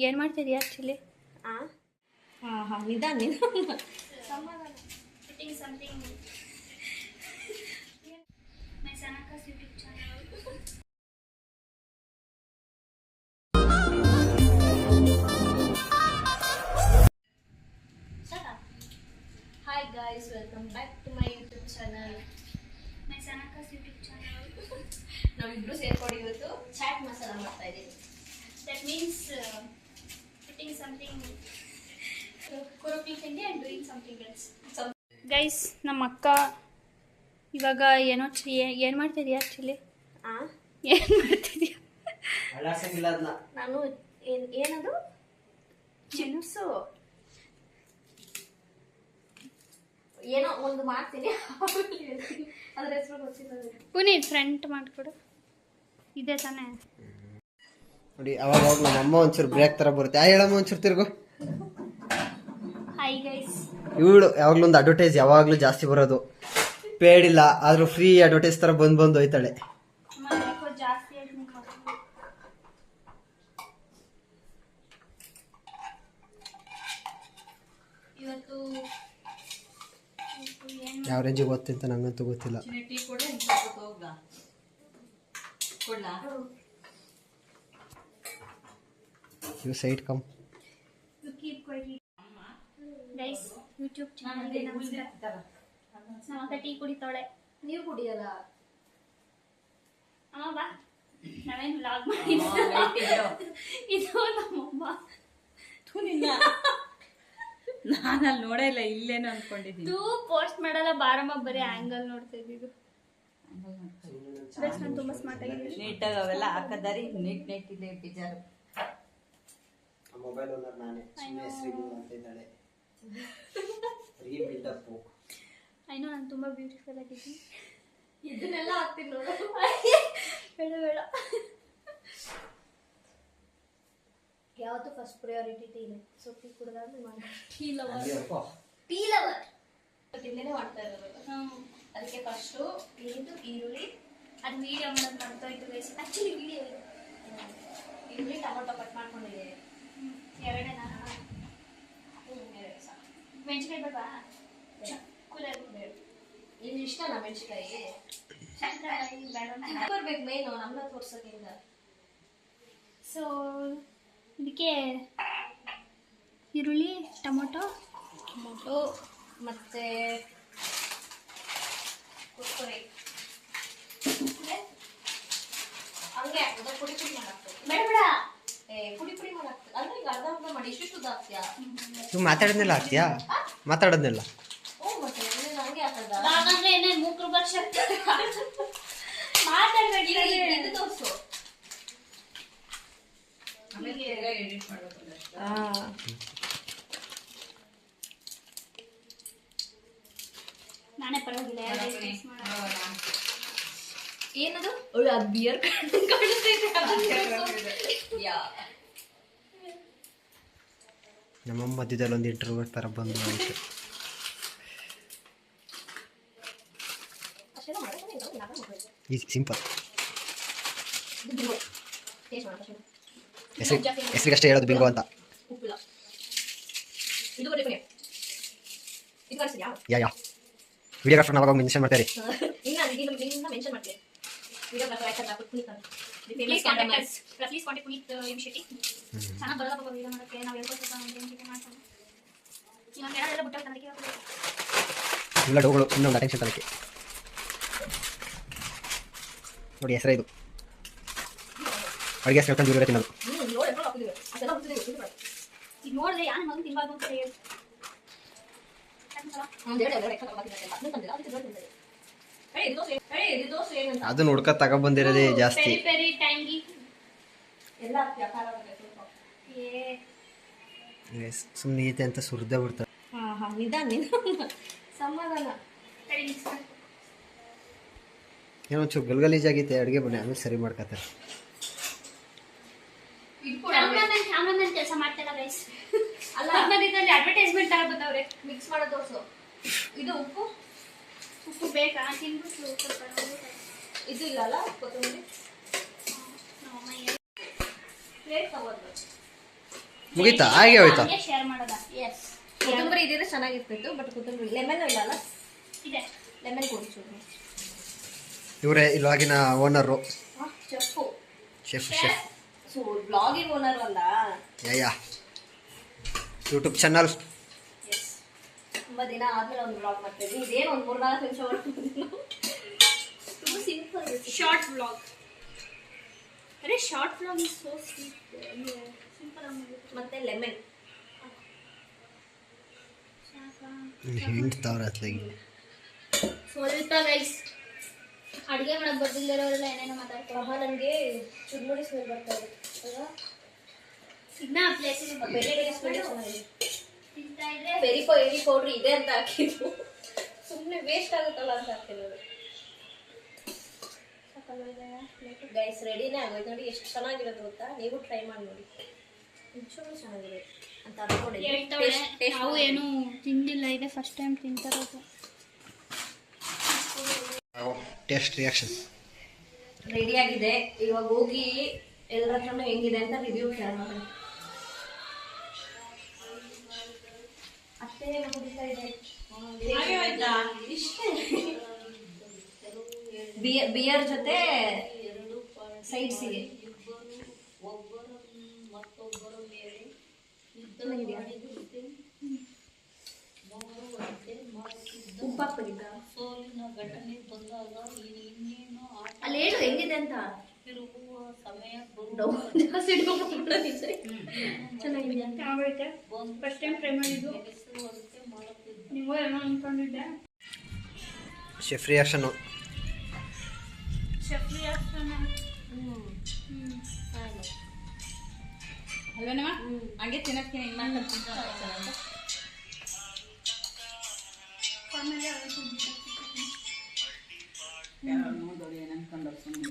ಏನು ಮಾಡ್ತಿದ್ಯಾ ಆ್ಯಕ್ಚುಲಿ? ಹಾಂ ನಿಧಾನ ಸಮಾಧಾನ. Putting something my Sanaka's YouTube channel. Shut up. Hi guys, welcome back to my YouTube channel. My Sanaka's YouTube channel. ನಾವಿಬ್ರು ಸೇರ್ಕೊಂಡು ಇವತ್ತು ಚಾಟ್ ಮಸಾಲ ಮಾಡ್ತಾ ಇದ್ದೀವಿ. That means putting something cooking and doing something else. Guys, ನಮ್ಮ ಅಕ್ಕ ಇವಾಗ ಏನು ಮಾಡ್ತಿದ್ಯಾ ಆ್ಯಕ್ಚುಲಿ? ಏನು ಮಾಡ್ತಿದ್ಯಾ? ನಾನು ಏನದು ಚಿಪ್ಸು ಏನೋ ಒಂದು ಮಾಡ್ತೀನಿ, ಅದ್ರ ಹೆಸರು ಗೊತ್ತಿಲ್ಲ. ಪುನೀತ್ ಫ್ರಂಟ್ ಮಾಡಿಕೊಡು. ಇದೆ ತಾನೇ ನೋಡಿ. ಅವಾಗ ನಮ್ಮ ಅಮ್ಮ ಒಂಚೂರು ಬ್ರೇಕ್ ತರ ಬರುತ್ತೆ. ಹೇಳಮ್ಮ ಒಂಚೂರು ತಿರ್ಗು. Hi guys. ಇವಳು ಯಾವಾಗ್ಲೂ ಒಂದು ಅಡ್ವರ್ಟೈಸ್ ಯಾವಾಗ್ಲೂ ಜಾಸ್ತಿ ಬರೋದು. ಪೇಡ್ ಇಲ್ಲ ಆದ್ರೂ ಫ್ರೀ ಅಡ್ವರ್ಟೈಸ್ ತರ ಬಂದು ಹೋಯ್ತಾಳೆ. ಜಾಸ್ತಿ ಇವತ್ತು ಯಾವ ರೇಂಜಿಗೆ ಗೊತ್ತಿಂತ ನಂಗಂತೂ ಗೊತ್ತಿಲ್ಲ. You side come. Guys, YouTube ಚಾನಲ್ಗೆ ನಮಸ್ಕಾರ. ನಮ್ಮ ಅಕ್ಕ ಟೀ ಕುಡಿತಾಳೆ. ನೀವು ಕುಡಿಯಲ್ಲ? ಅಮ್ಮ ಬಾ, ನಾವೇನು ವ್ಲಾಗ್ ಮಾಡಿದ್ದ. ಇದು ನಮ್ಮಮ್ಮ. ನಾನು ಅಲ್ಲಿ ನೋಡೇ ಇಲ್ಲ, ಇಲ್ಲೇನೋ ಅನ್ಕೊಂಡಿದ್ದೀನಿ. ತೂ ಪೋಸ್ಟ್ ಮಾಡಲ್ಲ ಬಾರಮ್ಮ, ಬರೀ ಆಂಗಲ್ ನೋಡ್ತಾ ಇದ್ದಿದ್ದು. ನಾನು ತುಂಬಾ ಸ್ಮಾರ್ಟ್ ಆಗಿದ್ದೀನಿ. ನೀಟಾಗಿ ಅವೆಲ್ಲ ಹಾಕದಾರಿ ನೀಟ್ ಇದೆ ಬಿಜಾರು. ಮೊಬೈಲ್ ಓನರ್ ನಾನೇ. ಹೆಸರಿಗೂ ಅಂತ ಇದ್ದಾಳೆ. ಐನೋ ನಾನು ತುಂಬಾ ಬ್ಯೂಟಿಫುಲ್ ಆಗಿದ್ದೀನಿ. ಇದನ್ನೆಲ್ಲ ಹಾಕ್ತೀನಿ ನೋಡು. ಬೇಡ ಬೇಡ. ಯಾವತ್ತು ಫಸ್ಟ್ ಪ್ರಯಾರಿಟಿ ಟೀನೇ. ಸೊ ಟೀ ಕುಡಿದಾದ್ಮೇಲೆ ಮಾಡಿ. ಟೀ ಲವರ್ ತಿಂಡಿನೇ ಮಾಡ್ತಾ ಇರೋದು. ಅದಕ್ಕೆ ಫಸ್ಟು ಏನಿದು ಈರುಳ್ಳಿ, ಅದು ವೀಡಿಯೋ ಮಾಡೋದು ಮಾಡ್ತಾಯಿತ್ತು ಗೈಸ್. ಆ್ಯಕ್ಚುಲಿ ವೀಡಿಯೋ ಈರುಳ್ಳಿ ಟೊಮೊಟೊ ಕಟ್ ಮಾಡ್ಕೊಂಡಿದ್ದೀನಿ. ಎರಡೇ ನಾನು ಎರಡು ಸಾಕು. ಮೆಣಸಿನ್ಕಾಯಿ ಬೇಡ. ಇನ್ನು ಇಷ್ಟನಾ ಮೆಣಸಿನ್ಕಾಯಿ? ಬೇಡ ಬರ್ಬೇಕು ಮೇನು ನಮ್ಮನ್ನ ತೋರ್ಸೋಕ್ಕಿಂತ. ಸೊ ಇದಕ್ಕೆ ಈರುಳ್ಳಿ, ಟೊಮೊಟೊ ಮತ್ತೆ ಕುರ್ಕುರೆ ಹಂಗೆ ಹಾಕೋದು. ಪುಡಿ ಮಾಡಾಕ್ತದೆ. ಬೇಡ ಬೇಡ. ಪುಡಿ ಮಾಡಾಕ್ತದೆ. ಅಂದ್ರೆ ಈಗ ಅರ್ಧ ಮಾಡಿ ಇಷ್ಟು ಹಾಕ್ತೀಯಾ? ನೀವು ಮಾತಾಡೋದ್ನೆಲ್ಲ ಹಾಕ್ತೀಯಾ? ಮಾತಾಡೋದ್ನೆಲ್ಲ ಮತ್ತೆ ಹಂಗೆ ಹಾಕದ? ಹಾಗಾದ್ರೆ ಏನೇ ಮೂಕ್ರು ವರ್ಷ ಮಾತಾಡ್ಬೇಡಿ. ಇದು ತೋರ್ಸು. ಎಡಿಟ್ ಮಾಡೋದು. ನಾನೇ ಪರವಾಗಿಲ್ಲ. ಏನದು? ಅದು ಬಿಯರ್ ಕಾಣಿಸ್ತೈತೆ. ನಮ್ಮಮ್ಮ ಮಧ್ಯದಲ್ಲಿ ಒಂದು ಇಂಟರ್ವ್ಯೂ ತರ ಬಂದು ಆಯ್ತು. Easy simple. ಹೆಸರಿಗಷ್ಟೇ ಹೇಳೋದು ಬಿಂಗೋ ಅಂತ. ಯಾ ವಿಡಿಯೋಗ್ರಾಫರ್ ನಾವಾಗ ಮೆನ್ಷನ್ ಮಾಡ್ತಾರೆ. Please contact Puneeth M Shetty. ಚೆನ್ನಾಗಿ ಬರಲ್ಲ ಪಾಪ ವೀಡಿಯೋ ಮಾಡೋಕ್ಕೆ. ನಾವು ಹೇಳ್ಕೊಳ್ಬೇಕು ಮಾಡ್ತಾನೆ. ಇನ್ನೊಂದು ಹೇಳೋದೆಲ್ಲ ಬಿಟ್ಟು ತನಕ್ಕೆ ಇಲ್ಲ ಡೋಗಳು ಇನ್ನೊಂದು ಅಟೆನ್ಷನ್ ತನಕ್ಕೆ ನೋಡಿ. ಹೆಸರು ಇದು ಅಡುಗೆ ಹೇಳ್ಕೊಂಡು ದೂರ ತಿನ್ನೋದು. ಈಗ ನೋಡಿದ್ರೆ ಯಾರು ಮಗು ತಿನ್ಬಾರ್ದು ಅಂತ ಹೇಳಿ ಅದನ್ನ ಹುಡ್ಕ ತಗೊಬಂದಿರೋದೇ ಜಾಸ್ತಿ. ಪೆರಿ ಟ್ಯಾಂಗಿ ಸುಮ್ಮನೆ ಈತೆ ಅಂತ ಸುರಿದೇ ಬಿಡ್ತಾರೆ. ನಿಧಾನ ಸಮಾಧಾನ. ಏನೋ ಒಂಚೂರು ಗಲ್ಗಲೀಜಾಗೈತೆ ಅಡುಗೆ ಬನ್ನಿ, ಆಮೇಲೆ ಸರಿ ಮಾಡ್ಕೊತಾರೆ. ಕೆಲಸ ಮಾಡ್ತಾರ ಗೈಸ್. ಅಲ್ಲ ಇದರಲ್ಲಿ ಅಡ್ವರ್ಟೈಸ್ಮೆಂಟ್ ತರ ಬಂದವ್ರೆ. ಮಿಕ್ಸ್ ಮಾಡೋ ತೋರ್ಸು. ಇದು ಉಪ್ಪು ಬೇಕಾ? ತಿನ್ಬಿಟ್ಟು ಇದು ಇಲ್ಲ ಅಲ್ಲ ಕೊತ್ತಂಬರಿ. ಪ್ಲೇಟ್ ತಗೋದು. ಮುಗೀತಾ ಹಾಗೆ ಹೋಯ್ತಾ ಶೇರ್ ಮಾಡೋದ ಎಸ್ ಕೊತ್ತಂಬರಿ ಇದ್ರೆ ಚೆನ್ನಾಗಿರ್ತಿತ್ತು ಬಟ್ ಕೊತ್ತಂಬರಿ ಲೆಮನ್ ಇಲ್ಲ ಅಲ್ಲ ಇದೆ ಲೆಮನ್ ಕೊಡ್ಸು ಇವರೇ ಇವಾಗಿನ owner chef chef so blogging owner ಅಲ್ಲ ಯಾ ಯೂಟ್ಯೂಬ್ ಚಾನಲ್ ಎಸ್ ತುಂಬ ದಿನ ಆದ್ಮೇಲೆ ಒಂದು ಬ್ಲಾಗ್ ಮಾಡ್ತಿದ್ವಿ ಇದೇನು ಒಂದು 3-4 ನಿಮಿಷ ಮಾಡ್ತಿದ್ವಿ ತುಂಬ ಸಿಂಪಲ್ ಶಾರ್ಟ್ ವ್ಲಾಗ್ ಅರೆ short vlog is so simple ಆಗಿ ಮತ್ತೆ ಲೆಮನ್ ಹಿಂಡ್ತಾವ್ರೆ ಅತ್ಲಾಗಿ ಸ್ವಲ್ಪ ಗೈಸ್ ಅಡುಗೆ ಮಾಡಕ್ ಬರ್ದಿಲ್ಲರೋರೆಲ್ಲ ಏನೇನೋ ಮಾತಾಡ್ತಾರೆ ನನಗೆ ಚುರುಮುರಿ ಸ್ಮೆಲ್ ಬರ್ತಾ ಇದೆ ಅಲ್ವಾ ಇನ್ನ ಪ್ಲೇಸಿಗೆ ಬೇರೆ ಬೇರೆ ಸ್ಮೆಲ್ ಚೆನ್ನಾಗಿದೆ ತಿಂತಾ ಇದ್ರೆ ಎರಿ ಪೌಡ್ರ್ ಇದೆ ಅಂತ ಹಾಕಿದ್ದು ಸುಮ್ಮನೆ ವೇಸ್ಟ್ ಆಗುತ್ತಲ್ಲ ಅಂತ ಹಾಕಿರೋದು ಗೈಸ್ ರೆಡಿನೇ ಆಗೋಯ್ತು ನೋಡಿ ಎಷ್ಟು ಚೆನ್ನಾಗಿರೋದು ಗೊತ್ತಾ ನೀವು ಟ್ರೈ ಮಾಡಿ ನೋಡಿ ನಿಜವಾಗ್ಲೂ ಚೆನ್ನಾಗಿದೆ ಅಂತ ಹೇಳ್ತಾಳೆ ಅನ್ಕೊಂಡಿದ್ದೆ ನಾವು ಏನು ತಿಂದಿಲ್ಲ ಇದೆ ಫಸ್ಟ್ ಟೈಮ್ ತಿಂತಾ ಇರೋದು ಟೇಸ್ಟ್ ರಿಯಾಕ್ಷನ್ ರೆಡಿ ಆಗಿದೆ ಇವಾಗ ಹೋಗಿ ಎಲ್ಲರ ಹತ್ರನೂ ಹೆಂಗಿದೆ ಅಂತ ರಿವ್ಯೂ ಶೇರ್ ಮಾಡೋಣ ಅಷ್ಟೇ ಕುಡಿತಾ ಇದೆ ಇಷ್ಟೇ ಬಿಯರ್ ಜೊತೆ ಸೈಡ್ಸಿಗೆ ಉಪ್ಪಾಕ್ಬಿಟ್ಟಿದ್ದ ಅಲ್ಲಿ ಹೇಳು ಹೆಂಗಿದೆ ಅಂತ ಜಾಸ್ತಿ ಚೆನ್ನಾಗಿದೆ ಚೆನ್ನಾಗೈತೆ ಫಸ್ಟ್ ಟೈಮ್ ಟ್ರೈ ಮಾಡಿದ್ದು ನೀವು ಏನೋ ಅನ್ಕೊಂಡಿದ್ದೆ ಶೆಫ್ ರಿಯಾಕ್ಷನು ಶೆಫ್ ರಿಯಾಕ್ಷನ್ ಅಲ್ವೇನಮ್ಮ ಹಂಗೆ ತಿನ್ನಕ್ಕೆ ಇನ್ನ ಆಮೇಲೆ ನೋಡೋದು ಏನು ಅನ್ಕೊಂಡವ್ರು ಸುಮ್ಮನೆ